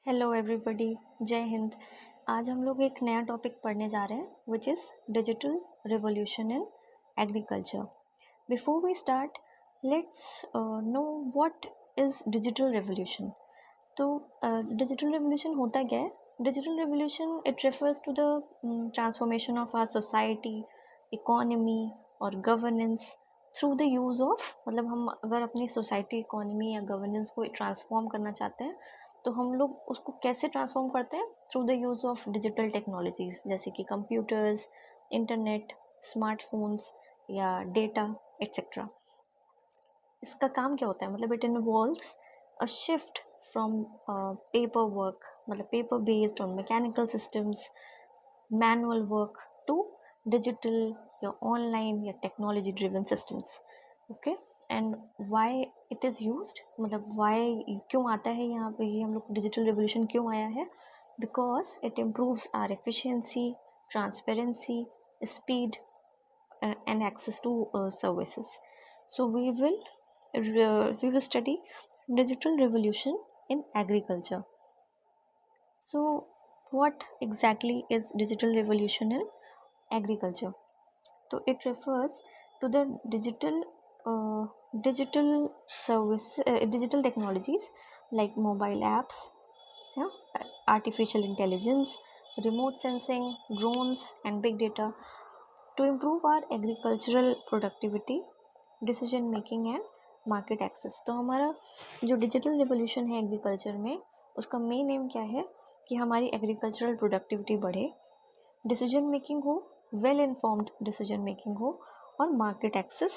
Hello everybody, जय हिंद। आज हम लोग एक नया टॉपिक पढ़ने जा रहे हैं which is digital revolution in agriculture. Before we start, let's know what is digital revolution. तो डिजिटल रिवॉल्यूशन होता क्या है? Digital revolution it refers to the transformation of our society, economy और governance through the use of, मतलब हम अगर अपनी society, economy या गवर्नेंस को ट्रांसफॉर्म करना चाहते हैं तो हम लोग उसको कैसे ट्रांसफॉर्म करते हैं? Through the use of digital technologies, जैसे कि कंप्यूटर्स, इंटरनेट, स्मार्टफोन्स या डेटा एट्सेट्रा। इसका काम क्या होता है? मतलब it involves a shift from paper work, मतलब paper based on mechanical systems, manual work, to digital या ऑनलाइन या technology driven systems. Okay, and why it is used, मतलब वाई क्यों आता है यहाँ पे, ये हम लोग डिजिटल रिवोल्यूशन क्यों आया है? Because it improves our efficiency, transparency, speed and access to services. So we will study digital revolution in agriculture. So what exactly is digital revolution in agriculture? So it refers to the digital technologies like mobile apps, yeah, artificial intelligence, remote sensing, drones and big data to improve our agricultural productivity, decision making and market access. तो हमारा जो digital revolution है agriculture में, उसका main M क्या है कि हमारी एग्रीकल्चरल प्रोडक्टिविटी बढ़े, डिसीजन मेकिंग हो, वेल इन्फॉर्म्ड डिसीजन मेकिंग हो और मार्केट एक्सेस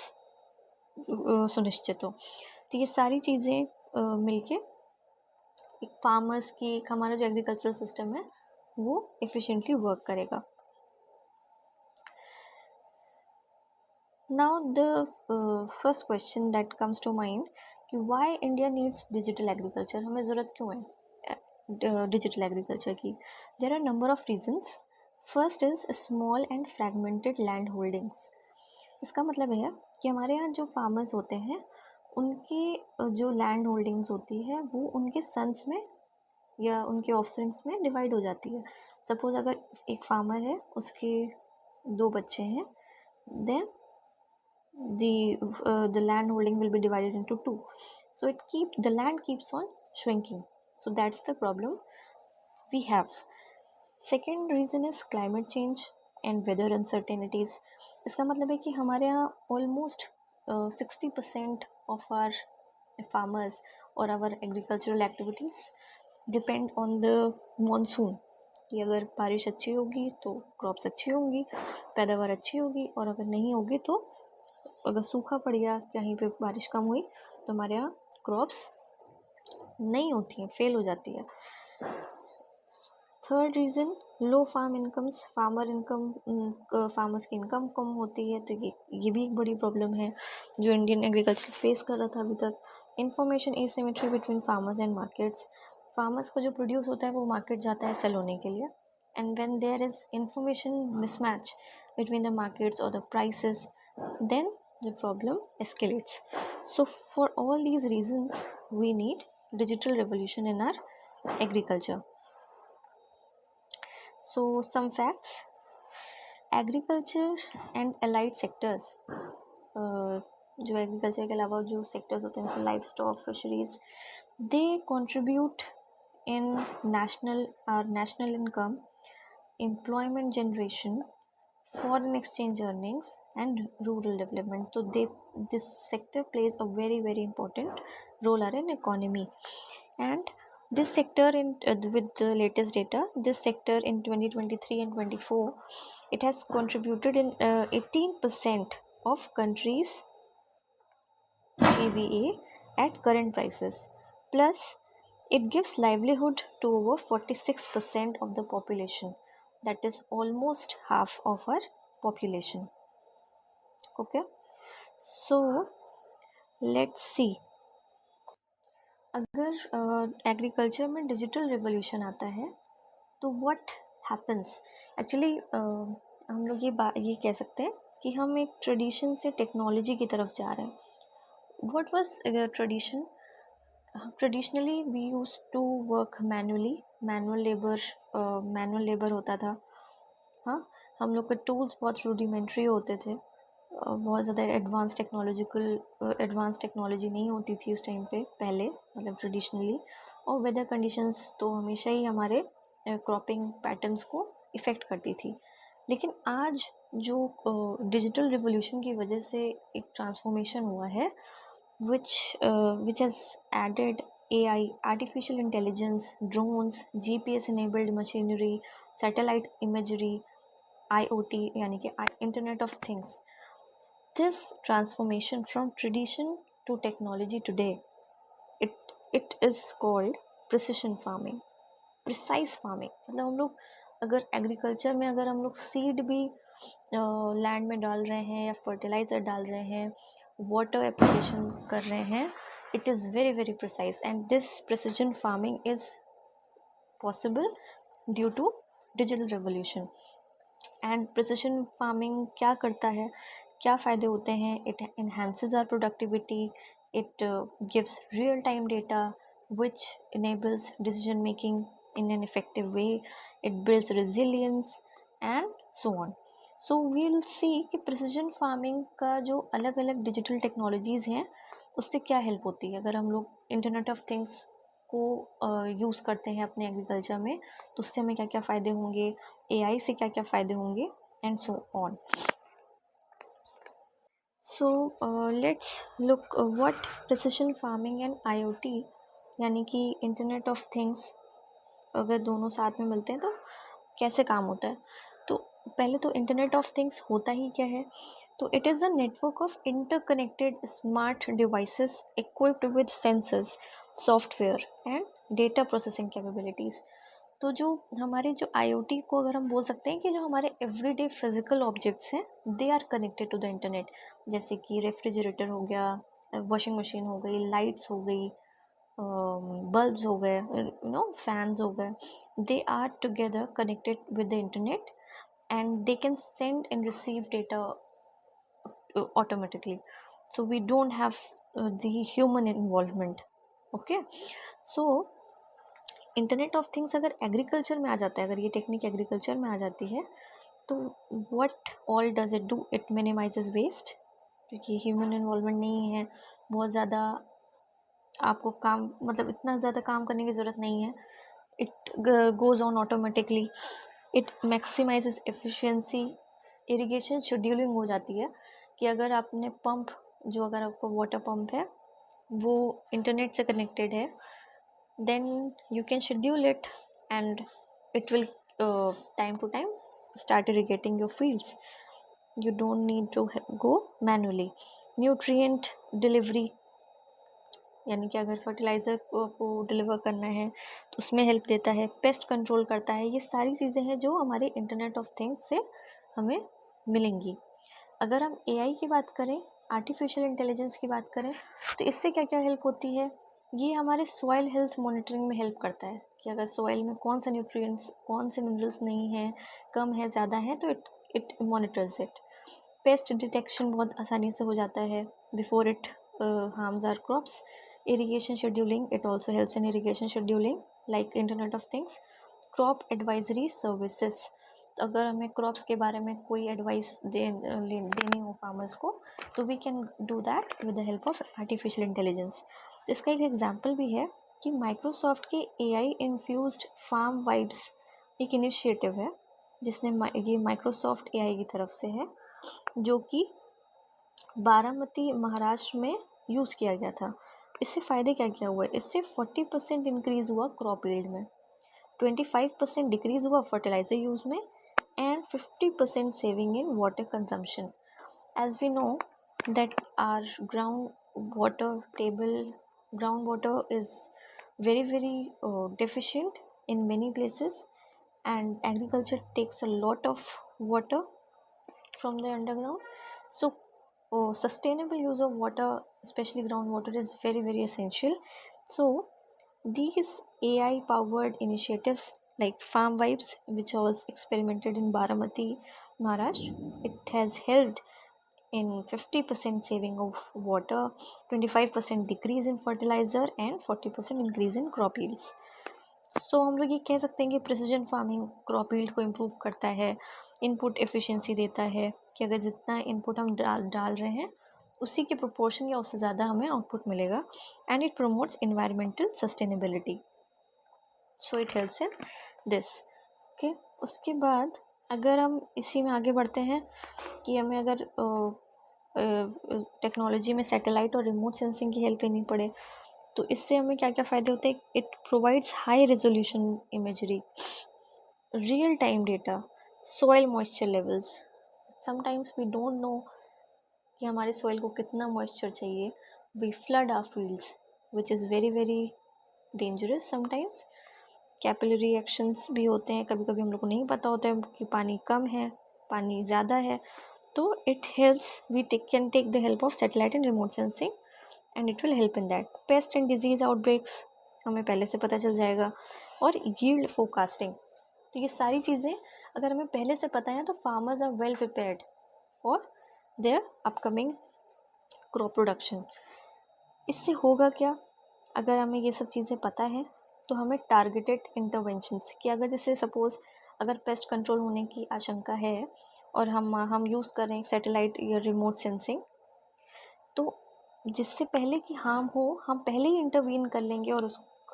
सुनिश्चित हो। तो ये सारी चीज़ें मिलके एक फार्मर्स की, एक हमारा जो एग्रीकल्चरल सिस्टम है वो एफिशिएंटली वर्क करेगा। Now the first question that comes to mind कि why India needs digital agriculture, हमें ज़रूरत क्यों है digital agriculture की? There are number of reasons. First is small and fragmented land holdings. इसका मतलब है कि हमारे यहाँ जो फार्मर्स होते हैं उनकी जो लैंड होल्डिंग्स होती है वो उनके सन्स में या उनके ऑफस्प्रिंग्स में डिवाइड हो जाती है। सपोज अगर एक फार्मर है, उसके 2 बच्चे हैं, then the land holding will be divided into 2, so the land keeps on shrinking. So that's the problem we have. Second reason is climate change and weather uncertainties. इसका मतलब है कि हमारे यहाँ almost 60% of our farmers or our agricultural activities depend on the monsoon, कि अगर बारिश अच्छी होगी तो क्रॉप्स अच्छी होंगी, पैदावार अच्छी होगी, और अगर नहीं होगी तो अगर सूखा पड़ गया, कहीं पे बारिश कम हुई तो हमारे यहाँ क्रॉप्स नहीं होती हैं, फेल हो जाती है। थर्ड रीज़न, लो फार्म इनकम्स, फार्मर्स की इनकम कम होती है, तो ये भी एक बड़ी प्रॉब्लम है जो इंडियन एग्रीकल्चर फेस कर रहा था अभी तक। Information asymmetry between farmers and markets, farmers को जो प्रोड्यूस होता है वो मार्केट जाता है सेल होने के लिए, and when there is information mismatch between the markets और the prices, then the problem escalates. So for all these reasons we need digital revolution in our agriculture. So some facts: agriculture and allied sectors, जो agriculture के अलावा जो sectors होते हैं जैसे life stock, fisheries, they contribute in national income, employment generation, foreign exchange earnings and rural development. So this sector plays a very important role in economy. And this sector with the latest data, this sector in 2023 and 24, it has contributed in 18% of countries GVA at current prices, plus it gives livelihood to over 46% of the population, that is almost half of our population. Okay, so let's see, अगर agriculture में digital revolution आता है तो what happens? Actually हम लोग ये कह सकते हैं कि हम एक ट्रेडिशन से टेक्नोलॉजी की तरफ जा रहे हैं. What was tradition? Traditionally we use to work manually, manual labour होता था। हाँ, हम लोग के टूल्स बहुत रूडिमेंट्री होते थे, बहुत ज़्यादा एडवांस टेक्नोलॉजी नहीं होती थी उस टाइम पे पहले, मतलब ट्रेडिशनली। और वेदर कंडीशंस तो हमेशा ही हमारे क्रॉपिंग पैटर्न्स को इफ़ेक्ट करती थी। लेकिन आज जो डिजिटल रिवॉल्यूशन की वजह से एक ट्रांसफॉर्मेशन हुआ है, which has added AI, artificial intelligence, drones, GPS enabled machinery, satellite imagery, IoT यानी कि Internet of Things. This transformation from tradition to technology today, it is called precision farming, precise farming। मतलब हम लोग अगर agriculture में अगर हम लोग सीड भी लैंड में डाल रहे हैं या फर्टिलाइज़र डाल रहे हैं, वाटर एप्लीकेशन कर रहे हैं, it is very very precise, and this precision farming is possible due to digital revolution। And precision farming क्या करता है, क्या फ़ायदे होते हैं? It enhances our productivity, it gives real time data which enables decision making in an effective way, it builds resilience and so on। so we'll see कि precision farming का जो अलग अलग डिजिटल टेक्नोलॉजीज़ हैं उससे क्या हेल्प होती है। अगर हम लोग इंटरनेट ऑफ थिंग्स को यूज़ करते हैं अपने एग्रीकल्चर में, तो उससे हमें क्या क्या फ़ायदे होंगे, AI से क्या क्या फ़ायदे होंगे, and so on. So let's look what precision farming and IoT यानी कि इंटरनेट ऑफ थिंग्स अगर दोनों साथ में मिलते हैं तो कैसे काम होता है। तो पहले तो इंटरनेट ऑफ थिंग्स होता ही क्या है? तो it is the network of interconnected smart devices equipped with sensors, software and data processing capabilities. तो जो हमारे जो IoT को अगर हम बोल सकते हैं कि जो हमारे एवरीडे फिजिकल ऑब्जेक्ट्स हैं, they are connected to the internet. जैसे कि रेफ्रिजरेटर हो गया, वॉशिंग मशीन हो गई, लाइट्स हो गई, बल्ब्स हो गए, फैंस हो गए, they are together connected with the internet and they can send and receive data automatically, so we don't have the human involvement। okay, so internet of things अगर agriculture में आ जाता है, अगर ये टेक्निक एग्रीकल्चर में आ जाती है, तो what all does it do? It minimises waste, क्योंकि ह्यूमन इन्वॉल्वमेंट नहीं है, बहुत ज़्यादा आपको काम, मतलब इतना ज़्यादा काम करने की ज़रूरत नहीं है, it goes on automatically, it maximises efficiency. Irrigation scheduling हो जाती है कि अगर आपने पंप, जो अगर आपका वाटर पंप है वो इंटरनेट से कनेक्टेड है, then you can schedule it and it will time to time start irrigating your fields। you don't need to go manually। nutrient delivery यानी कि अगर फर्टिलाइज़र को डिलीवर करना है तो उसमें हेल्प देता है, पेस्ट कंट्रोल करता है। ये सारी चीज़ें हैं जो हमारे इंटरनेट ऑफ थिंग्स से हमें मिलेंगी। अगर हम AI की बात करें, आर्टिफिशियल इंटेलिजेंस की बात करें, तो इससे क्या क्या हेल्प होती है? ये हमारे सॉइल हेल्थ मॉनिटरिंग में हेल्प करता है कि अगर सॉइल में कौन से न्यूट्रिएंट्स, कौन से मिनरल्स नहीं हैं, कम है, ज़्यादा है, तो it monitors it. Pest detection बहुत आसानी से हो जाता है before it harms our crops. Irrigation scheduling, it also helps in irrigation scheduling like internet of things. Crop advisory services, तो अगर हमें क्रॉप्स के बारे में कोई एडवाइस देनी हो फार्मर्स को, तो we can do that with the help of artificial intelligence. तो इसका एक एग्जांपल भी है कि माइक्रोसॉफ्ट के AI इन्फ्यूज्ड फार्म वाइब्स एक इनिशिएटिव है, जिसने ये माइक्रोसॉफ्ट AI की तरफ से है, जो कि बारामती महाराष्ट्र में यूज़ किया गया था। इससे फ़ायदे क्या क्या हुए? इससे 40% इंक्रीज़ हुआ क्रॉप यील्ड में, 25% डिक्रीज़ हुआ फर्टिलाइज़र यूज़ में, and 50% saving in water consumption। As we know that our groundwater is very very deficient in many places, and agriculture takes a lot of water from the underground। So sustainable use of water, especially groundwater, is very very essential। So these AI powered initiatives like Farm Vibes, which was experimented in Baramati, Maharashtra, it has helped in 50% saving of water, 25% decrease in fertilizer and 40% increase in crop yields. So हम लोग ये कह सकते हैं कि precision farming crop yield को improve करता है, इनपुट एफिशिएंसी देता है कि अगर जितना इनपुट हम डाल रहे हैं उसी के प्रोपोर्शन या उससे ज़्यादा हमें आउटपुट मिलेगा. And it promotes environmental sustainability. So it helps in this. Okay, उसके बाद अगर हम इसी में आगे बढ़ते हैं कि हमें अगर टेक्नोलॉजी में सैटेलाइट और रिमोट सेंसिंग की हेल्प लेनी पड़े तो इससे हमें क्या क्या फ़ायदे होते हैं. It provides high resolution imagery, real time data, soil moisture levels. Sometimes we don't know कि हमारे सॉइल को कितना मॉइस्चर चाहिए. We flood our fields which is very very dangerous. Sometimes capillary actions भी होते हैं, कभी कभी हम लोग को नहीं पता होता है कि पानी कम है, पानी ज़्यादा है. तो it helps, we can take the help of satellite and remote sensing and it will help in that. Pest and disease outbreaks हमें पहले से पता चल जाएगा. और यील्ड फोरकास्टिंग. तो ये सारी चीज़ें अगर हमें पहले से पता है तो farmers are well prepared for their upcoming crop production. इससे होगा क्या, अगर हमें ये सब चीज़ें पता है तो हमें टारगेटेड इंटरवेंशंस कि अगर जैसे सपोज़ अगर पेस्ट कंट्रोल होने की आशंका है और हम यूज़ कर रहे हैं सैटेलाइट या रिमोट सेंसिंग, तो जिससे पहले कि हार्म हो हम पहले ही इंटरवीन कर लेंगे और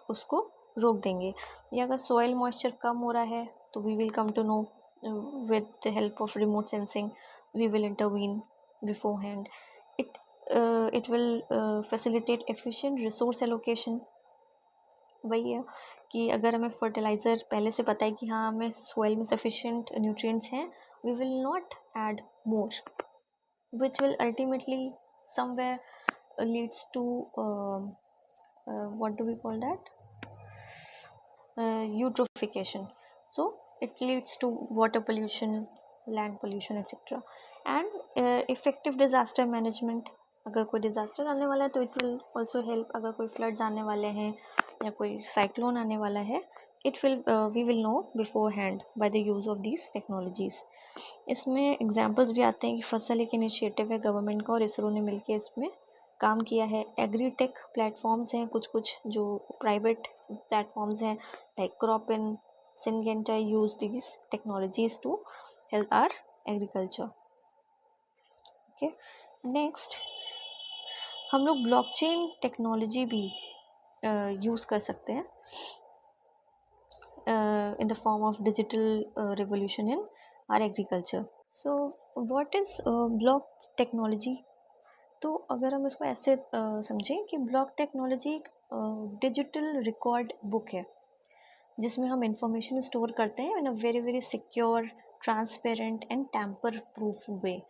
उसको रोक देंगे. या अगर सॉइल मॉइस्चर कम हो रहा है तो we will come to know with the help of remote sensing, we will intervene beforehand. It will facilitate efficient resource allocation. वही है कि अगर हमें फर्टिलाइज़र पहले से पता है कि हाँ हमें सॉइल में सफिशिएंट न्यूट्रिएंट्स हैं, we will not add more, which will ultimately somewhere leads to what do we call that, eutrophication. So it leads to water pollution, land pollution, etc. And effective disaster management. अगर कोई disaster आने वाला है तो it will also help. अगर कोई floods आने वाले हैं या कोई साइक्लोन आने वाला है, it will we will know beforehand by the use of these technologies. इसमें एग्जांपल्स भी आते हैं कि फसल एक इनिशिएटिव है गवर्नमेंट का और इसरो ने मिलकर इसमें काम किया है. एग्रीटेक प्लेटफॉर्म्स हैं कुछ कुछ जो प्राइवेट प्लेटफॉर्म्स हैं like Cropin, Syngenta use these technologies to help our agriculture. Okay, next हम लोग ब्लॉकचेन टेक्नोलॉजी भी यूज़ कर सकते हैं in the form of digital revolution in our agriculture. So what is block technology? तो अगर हम इसको ऐसे समझें कि ब्लॉक टेक्नोलॉजी एक डिजिटल रिकॉर्ड बुक है जिसमें हम इंफॉर्मेशन स्टोर करते हैं in a very very secure, transparent and tamper proof way.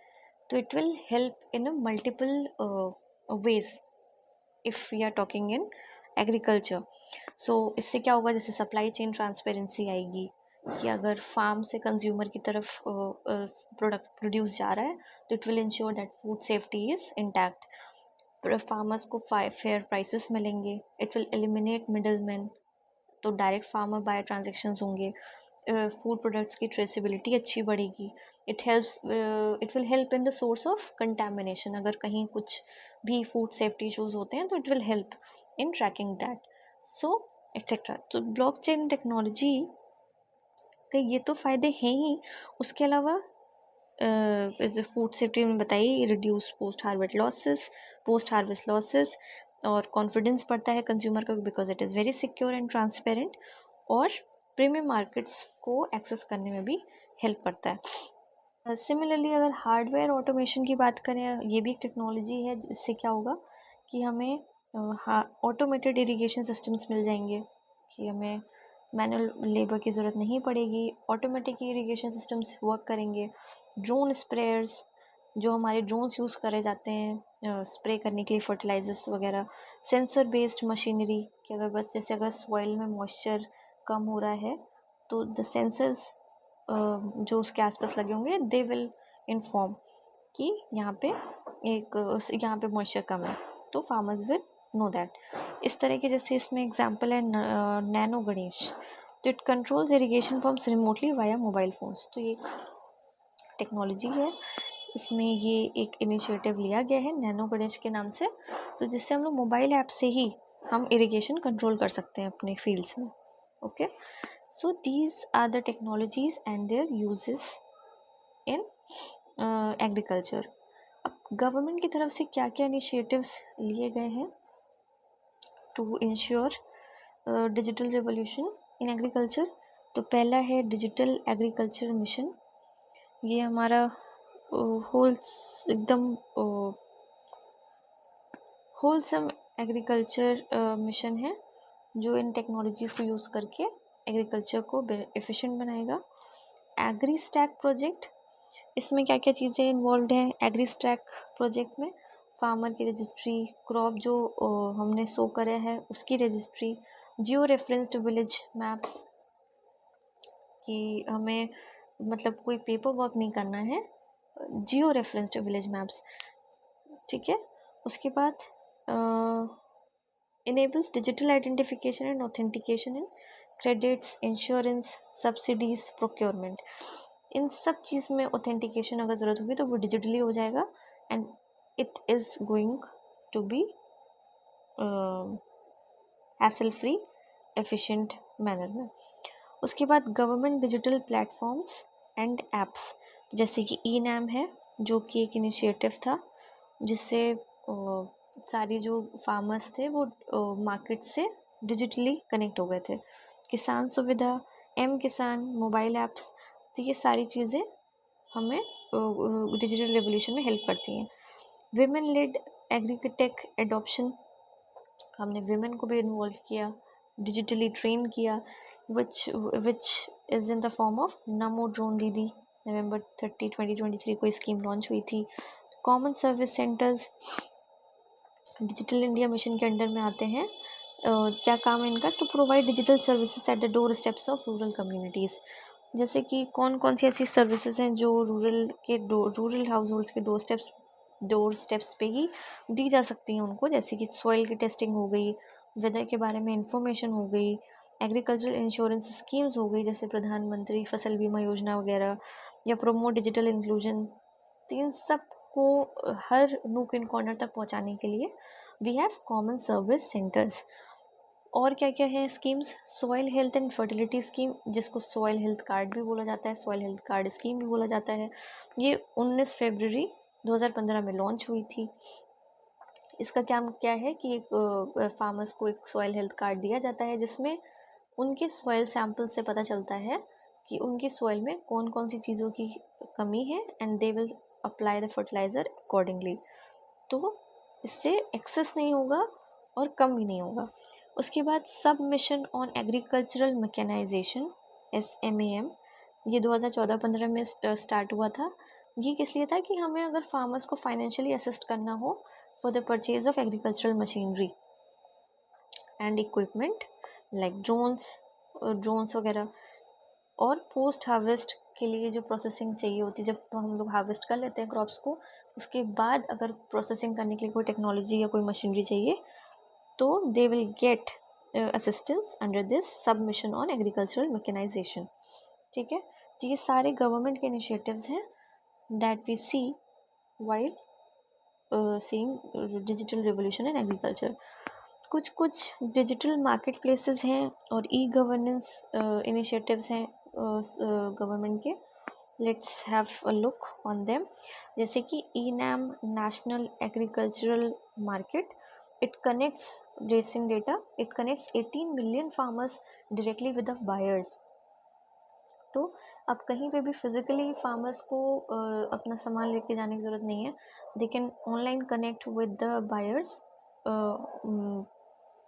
तो it will help in a multiple ways if we are talking in agriculture. So इससे क्या होगा, जैसे सप्लाई चेन ट्रांसपेरेंसी आएगी कि अगर फार्म से कंज्यूमर की तरफ प्रोडक्ट प्रोड्यूस जा रहा है तो it will ensure that food safety is intact. Farmers को फेयर प्राइसेस मिलेंगे. It will eliminate middle man, तो डायरेक्ट फार्मर बायर ट्रांजेक्शन्स होंगे. फूड प्रोडक्ट्स की ट्रेसिबिलिटी अच्छी बढ़ेगी. It will help in the source of contamination. अगर कहीं कुछ भी फूड सेफ्टी इशूज़ होते हैं तो it will help in tracking that. So etcetera. तो ब्लॉकचेन टेक्नोलॉजी के ये तो फ़ायदे हैं ही, उसके अलावा फूड सेफ्टी में बताइए, रिड्यूस पोस्ट हार्वेस्ट लॉसेस और कॉन्फिडेंस बढ़ता है कंज्यूमर का because it is very secure and transparent. और प्रीमियम मार्केट्स को एक्सेस करने में भी हेल्प करता है. सिमिलरली अगर हार्डवेयर ऑटोमेशन की बात करें, ये भी एक टेक्नोलॉजी है जिससे क्या होगा कि हमें ऑटोमेटेड इरिगेशन सिस्टम्स मिल जाएंगे कि हमें मैनुअल लेबर की ज़रूरत नहीं पड़ेगी. ऑटोमेटिक इरिगेशन सिस्टम्स वर्क करेंगे. ड्रोन स्प्रेयर्स, जो हमारे ड्रोन्स यूज़ करे जाते हैं स्प्रे करने के लिए फर्टिलाइजर्स वगैरह. सेंसर बेस्ड मशीनरी कि अगर बस जैसे अगर सॉइल में मॉइस्चर कम हो रहा है तो द सेंसर्स जो उसके आसपास लगे होंगे दे विल इन्फॉर्म कि यहाँ पे मॉइस्चर कम है, तो फार्मर्स विल नो दैट. इस तरह के जैसे इसमें एग्जांपल है नैनो गणेश. तो it controls irrigation pumps remotely via mobile phones. तो ये एक टेक्नोलॉजी है इसमें ये एक इनिशिएटिव लिया गया है नैनो गणेश के नाम से, तो जिससे हम लोग मोबाइल ऐप से ही हम इरिगेशन कंट्रोल कर सकते हैं अपने फील्ड्स में. Okay, so these are the technologies and their uses in agriculture. अब गवर्नमेंट की तरफ से क्या क्या इनिशिएटिव्स लिए गए हैं to ensure digital revolution in agriculture. तो पहला है डिजिटल एग्रीकल्चर मिशन. ये हमारा एकदम होलसम एग्रीकल्चर मिशन है जो इन टेक्नोलॉजीज़ को यूज़ करके एग्रीकल्चर को एफिशिएंट बनाएगा. एग्री स्टैक प्रोजेक्ट, इसमें क्या क्या चीज़ें इन्वॉल्व हैं एग्री स्टैक प्रोजेक्ट में? फार्मर की रजिस्ट्री, क्रॉप जो हमने सो करा है उसकी रजिस्ट्री, जियो रेफरेंस्ड विलेज मैप्स कि हमें मतलब कोई पेपर वर्क नहीं करना है, जियो रेफरेंस्ड विलेज मैप्स. ठीक है, उसके बाद enables digital identification and authentication in credits, insurance, subsidies, procurement. इन सब चीज़ में ऑथेंटिकेशन अगर ज़रूरत होगी तो वो डिजिटली हो जाएगा and it is going to be hassle free efficient manner में. उसके बाद government digital platforms and apps, जैसे कि ई नैम है जो कि एक इनिशिएटिव था जिससे सारी जो फार्मर्स थे वो मार्केट से डिजिटली कनेक्ट हो गए थे. किसान सुविधा, एम किसान, मोबाइल ऐप्स, तो ये सारी चीज़ें हमें डिजिटल रेवोल्यूशन में हेल्प करती हैं. विमेन लेड एग्रीटेक एडॉप्शन, हमने विमेन को भी इन्वॉल्व किया, डिजिटली ट्रेन किया, which is in the form of Namo drone Didi. November 30, 2023 को स्कीम लॉन्च हुई थी. Common service centres digital India mission के अंडर में आते हैं. क्या काम है इनका? To provide digital services at the doorsteps of rural communities. जैसे कि कौन कौन सी ऐसी सर्विसेज हैं जो रूरल हाउस होल्ड्स के डोर स्टेप्स पे ही दी जा सकती हैं उनको, जैसे कि सॉइल की टेस्टिंग हो गई, वेदर के बारे में इंफॉर्मेशन हो गई, एग्रीकल्चरल इंश्योरेंस स्कीम्स हो गई जैसे प्रधानमंत्री फसल बीमा योजना वगैरह, या प्रोमोट डिजिटल इंक्लूजन. तो इन सब को हर नूक एंड कॉर्नर तक पहुंचाने के लिए we have common service centres. और क्या क्या है schemes? Soil health and fertility scheme, जिसको सॉइल हेल्थ कार्ड भी बोला जाता है, सॉइल हेल्थ कार्ड स्कीम भी बोला जाता है. ये 19 फरवरी 2015 में लॉन्च हुई थी. इसका क्या है कि एक फार्मर्स को एक सॉइल हेल्थ कार्ड दिया जाता है जिसमें उनके सॉइल सैंपल से पता चलता है कि उनकी सॉइल में कौन कौन सी चीज़ों की कमी है and they will apply the fertiliser accordingly. तो इससे एक्सेस नहीं होगा और कम भी नहीं होगा. उसके बाद submission on agricultural mechanisation SMAM, ये 2014-15 में स्टार्ट हुआ था. ये किस लिए था? कि हमें अगर फार्मर्स को फाइनेंशियली असिस्ट करना हो for the purchase of agricultural machinery and equipment like drones वगैरह, और पोस्ट हार्वेस्ट के लिए जो प्रोसेसिंग चाहिए होती है, जब हम लोग हार्वेस्ट कर लेते हैं क्रॉप्स को, उसके बाद अगर प्रोसेसिंग करने के लिए कोई टेक्नोलॉजी या कोई मशीनरी चाहिए तो they will get assistance under this submission on agricultural mechanisation. ठीक है, तो ये सारे गवर्नमेंट के इनिशिएटिव्स हैं that we see while seeing digital revolution in agriculture. कुछ डिजिटल मार्केट प्लेसेस हैं और ई गवर्नेंस इनिशिएटिव्स हैं गवर्नमेंट के. Let's have a look on them. जैसे कि e NAM national agricultural market, it connects racing data, it connects 18 million farmers directly with the buyers. तो अब कहीं पे भी फिज़िकली फार्मर्स को अपना सामान लेके जाने की ज़रूरत नहीं है. They can online connect with the buyers.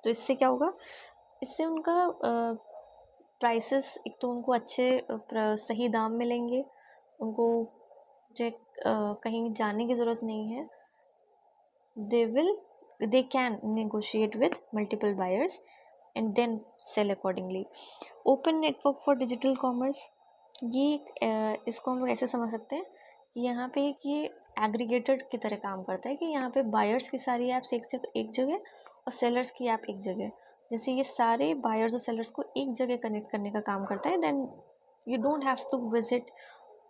तो इससे क्या होगा? इससे उनका प्राइसेस, एक तो उनको अच्छे सही दाम मिलेंगे, उनको जो कहीं जाने की ज़रूरत नहीं है. they can negotiate with multiple buyers and then sell accordingly. Open network for digital commerce, ये इसको हम लोग ऐसे समझ सकते हैं कि यहाँ पे ये एग्रीगेटेड की तरह काम करता है कि यहाँ पे बायर्स की सारी ऐप्स एक जगह और सेलर्स की ऐप एक जगह. जैसे ये सारे बायर्स और सेलर्स को एक जगह कनेक्ट करने का काम करता है. Then you don't have to visit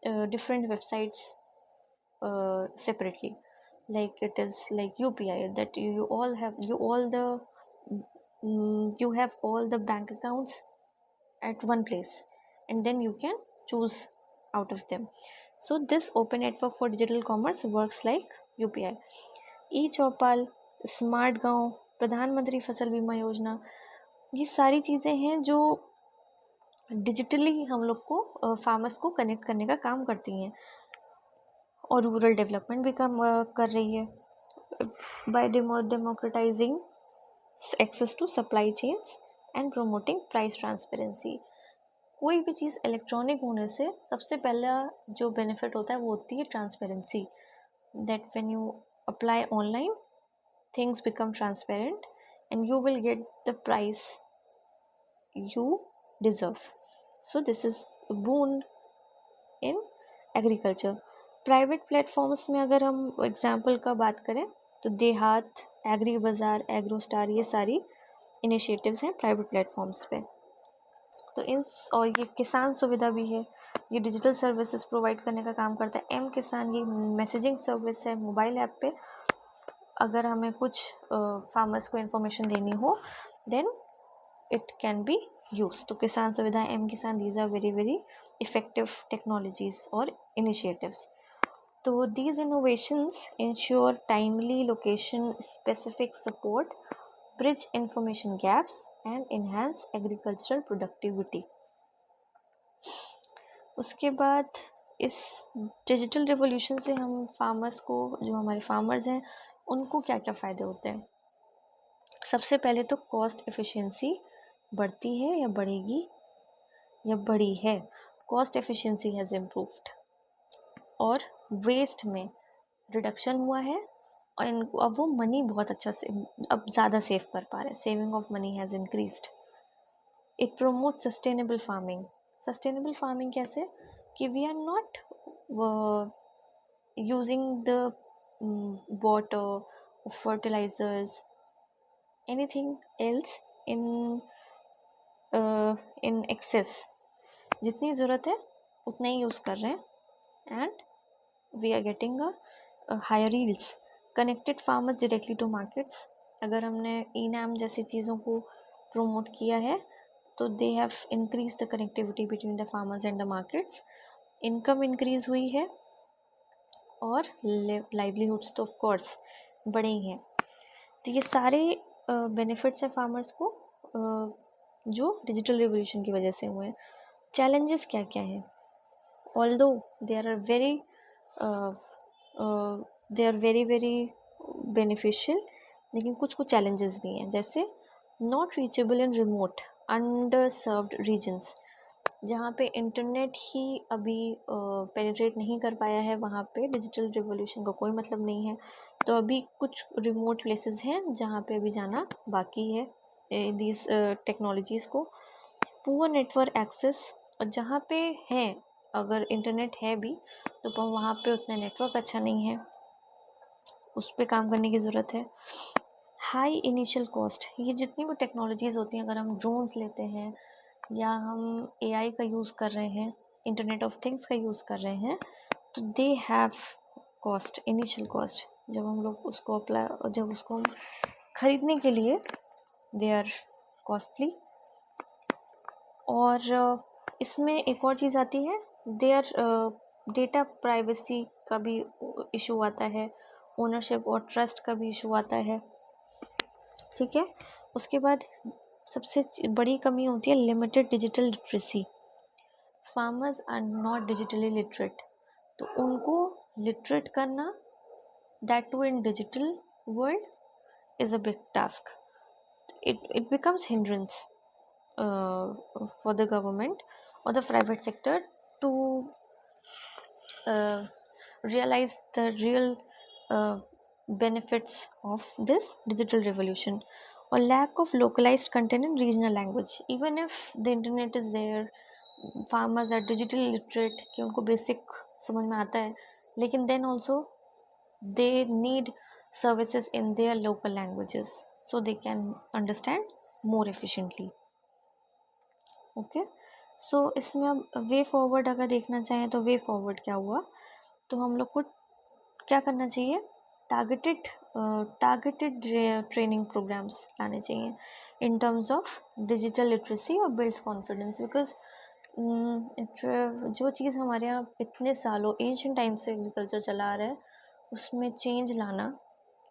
different websites separately. Like it is like UPI, that you all have, you have all the bank accounts at one place, and then you can choose out of them. So this open network for digital commerce works like UPI. E Chaupal, smart गांव, प्रधानमंत्री फसल बीमा योजना, ये सारी चीज़ें हैं जो डिजिटली हम लोग को फार्मर्स को कनेक्ट करने का काम करती हैं, और रूरल डेवलपमेंट भी काम कर रही है by democratising access to supply chains and promoting price transparency. कोई भी चीज़ इलेक्ट्रॉनिक होने से सबसे पहला जो बेनिफिट होता है वो होती है transparency, that when you apply online things become transparent and you will get the price you deserve. So this is a boon in agriculture. Private platforms में अगर हम एग्जांपल का बात करें तो देहात, एग्री बाज़ार, एग्रो स्टार, ये सारी इनिशिएटिव्स हैं प्राइवेट प्लेटफॉर्म्स पे। तो और ये किसान सुविधा भी है, ये डिजिटल सर्विसेज प्रोवाइड करने का काम करता है। एम किसान ये मैसेजिंग सर्विस है मोबाइल ऐप पे, अगर हमें कुछ फार्मर्स को इन्फॉर्मेशन देनी हो then it can be use. तो Kisan Suvidha, M Kisan, these are very very effective technologies और इनिशिएटिव्स। तो these innovations ensure timely location specific support, bridge information gaps and enhance agricultural productivity. उसके बाद इस डिजिटल रिवॉल्यूशन से हम फार्मर्स को, जो हमारे फार्मर्स हैं, उनको क्या क्या फ़ायदे होते हैं। सबसे पहले तो कॉस्ट एफिशिएंसी बढ़ती है या बढ़ेगी या बढ़ी है। कॉस्ट एफिशिएंसी हैज़ इम्प्रूव्ड और वेस्ट में रिडक्शन हुआ है, और अब वो मनी बहुत अच्छा से अब ज़्यादा सेव कर पा रहे हैं। Saving of money has increased. It promote sustainable farming. Sustainable farming कैसे कि we are not using the water, fertilizers, anything else in excess। जितनी ज़रूरत है उतना ही यूज़ कर रहे हैं and we are getting a higher yields. Connected farmers directly to markets. अगर हमने ई-नैम जैसी चीज़ों को प्रोमोट किया है तो they have increase the connectivity between the farmers and the markets. Income increase हुई है और लाइवलीहुड्स तो ऑफ कोर्स बड़े ही हैं। तो ये सारे बेनिफिट्स हैं फार्मर्स को जो डिजिटल रिवोल्यूशन की वजह से हुए हैं। चैलेंजेस क्या क्या हैं? Although they are very very beneficial, लेकिन कुछ कुछ चैलेंजेस भी हैं, जैसे not reachable in remote underserved regions. जहाँ पे इंटरनेट ही अभी पेनिट्रेट नहीं कर पाया है, वहाँ पे डिजिटल रिवॉल्यूशन का कोई मतलब नहीं है। तो अभी कुछ रिमोट प्लेसेस हैं जहाँ पे अभी जाना बाकी है दीज टेक्नोलॉजीज़ को। पुअर नेटवर्क एक्सेस, और जहाँ पे हैं अगर इंटरनेट है भी तो वहाँ पे उतना नेटवर्क अच्छा नहीं है, उस पर काम करने की ज़रूरत है। हाई इनिशियल कॉस्ट, ये जितनी भी टेक्नोलॉजीज़ होती हैं, अगर हम ड्रोन्स लेते हैं या हम AI का यूज़ कर रहे हैं, इंटरनेट ऑफ थिंग्स का यूज़ कर रहे हैं, तो they have cost, initial cost. जब हम लोग उसको जब उसको हम ख़रीदने के लिए दे आर कॉस्टली। और इसमें एक और चीज़ आती है, देयर डेटा प्राइवेसी का भी इशू आता है, ओनरशिप और ट्रस्ट का भी इशू आता है। ठीक है। उसके बाद सबसे बड़ी कमी होती है limited digital literacy. Farmers are not digitally literate, तो उनको लिटरेट करना, that too in digital world, is a big task. It becomes hindrance for the government or the private sector to realize the real benefits of this digital revolution. Or lack of localized content in regional language. Even if the internet is there, farmers are digitally literate कि उनको basic समझ में आता है, लेकिन then also they need services in their local languages so they can understand more efficiently. Okay. So इसमें अब way forward अगर देखना चाहें तो वे फॉरवर्ड क्या हुआ, तो हम लोग को क्या करना चाहिए, टारगेटेड ट्रेनिंग प्रोग्राम्स लाने चाहिए in terms of digital literacy और बिल्ड्स कॉन्फिडेंस। बिकॉज जो चीज़ हमारे यहाँ इतने सालों एंशिएंट टाइम से एग्रीकल्चर चला आ रहा है, उसमें चेंज लाना,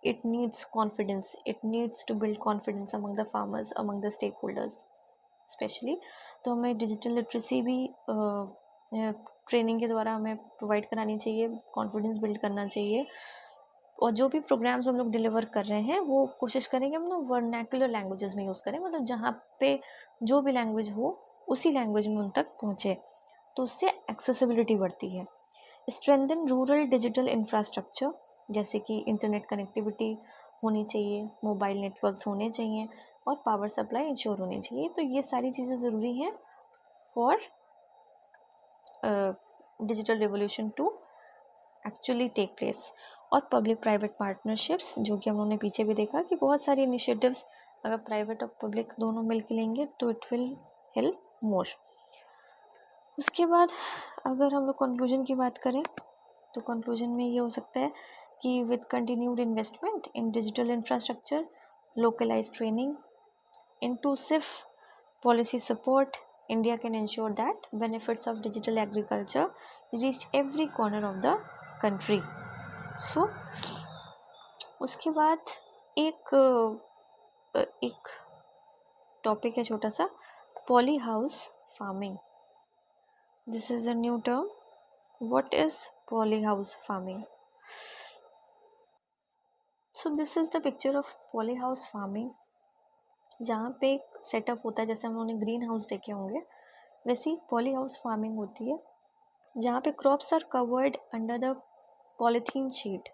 it needs confidence, it needs to build confidence among the farmers, among the stakeholders specially. तो हमें डिजिटल लिटरेसी भी ट्रेनिंग के द्वारा हमें प्रोवाइड करानी चाहिए, कॉन्फिडेंस बिल्ड करना चाहिए। और जो भी प्रोग्राम्स हम लोग डिलीवर कर रहे हैं वो कोशिश करेंगे हम लोग वर्नैकुलर लैंग्वेजेस में यूज़ करें, मतलब जहाँ पे जो भी लैंग्वेज हो उसी लैंग्वेज में उन तक पहुँचे, तो उससे एक्सेसिबिलिटी बढ़ती है। स्ट्रेंथन रूरल डिजिटल इंफ्रास्ट्रक्चर, जैसे कि इंटरनेट कनेक्टिविटी होनी चाहिए, मोबाइल नेटवर्क्स होने चाहिए और पावर सप्लाई इंश्योर होनी चाहिए। तो ये सारी चीज़ें ज़रूरी हैं for digital revolution to actually take place. और पब्लिक प्राइवेट पार्टनरशिप्स, जो कि हम लोगों ने पीछे भी देखा कि बहुत सारी इनिशिएटिव्स अगर प्राइवेट और पब्लिक दोनों मिलकर लेंगे तो इट विल हेल्प मोर। उसके बाद अगर हम लोग कंक्लूजन की बात करें तो कंक्लूजन में ये हो सकता है कि with continued investment in digital infrastructure, localised training, inclusive policy support, India can ensure that benefits of digital agriculture reach every corner of the country. So, उसके बाद एक टॉपिक है छोटा सा, poly house farming. This is a new term. What is poly house farming? So this is the picture of poly house farming, जहाँ पे एक setup होता है, जैसे हम लोगों ने ग्रीन हाउस देखे होंगे वैसे ही पॉली हाउस फार्मिंग होती है, जहाँ पे crops are covered under the polythene sheet.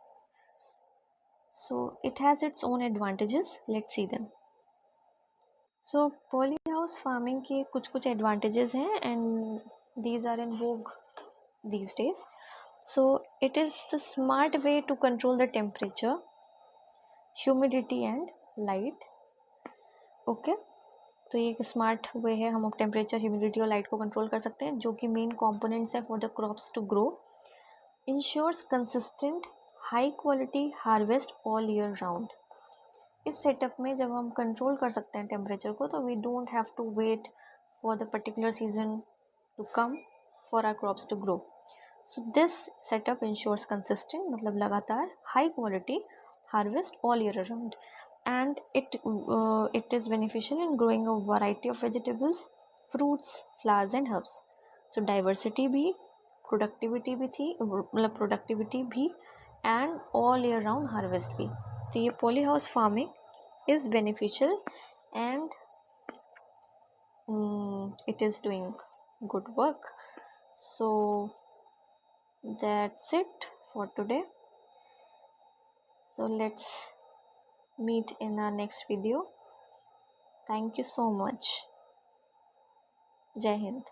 So it has its own advantages, let's see them. So polyhouse farming के कुछ कुछ एडवांटेजेस हैं and these are in vogue these days. So it is the smart way to control the temperature, humidity and light. Okay, तो ये एक smart way है, हम temperature, humidity और लाइट को कंट्रोल कर सकते हैं, जो कि मेन कंपोनेंट्स है for the crops to grow. Ensures consistent high quality harvest all year round. इस सेटअप में जब हम कंट्रोल कर सकते हैं टेम्परेचर को, तो we don't have to wait for the particular season to come for our crops to grow. So this setup ensures consistent, मतलब लगातार, high quality harvest all year around, and it is beneficial in growing a variety of vegetables, fruits, flowers and herbs. So diversity भी, productivity भी थी, मतलब productivity भी and all year round harvest भी। तो ये poly house farming is beneficial and it is doing good work. So that's it for today. So let's meet in our next video. Thank you so much. Jai Hind.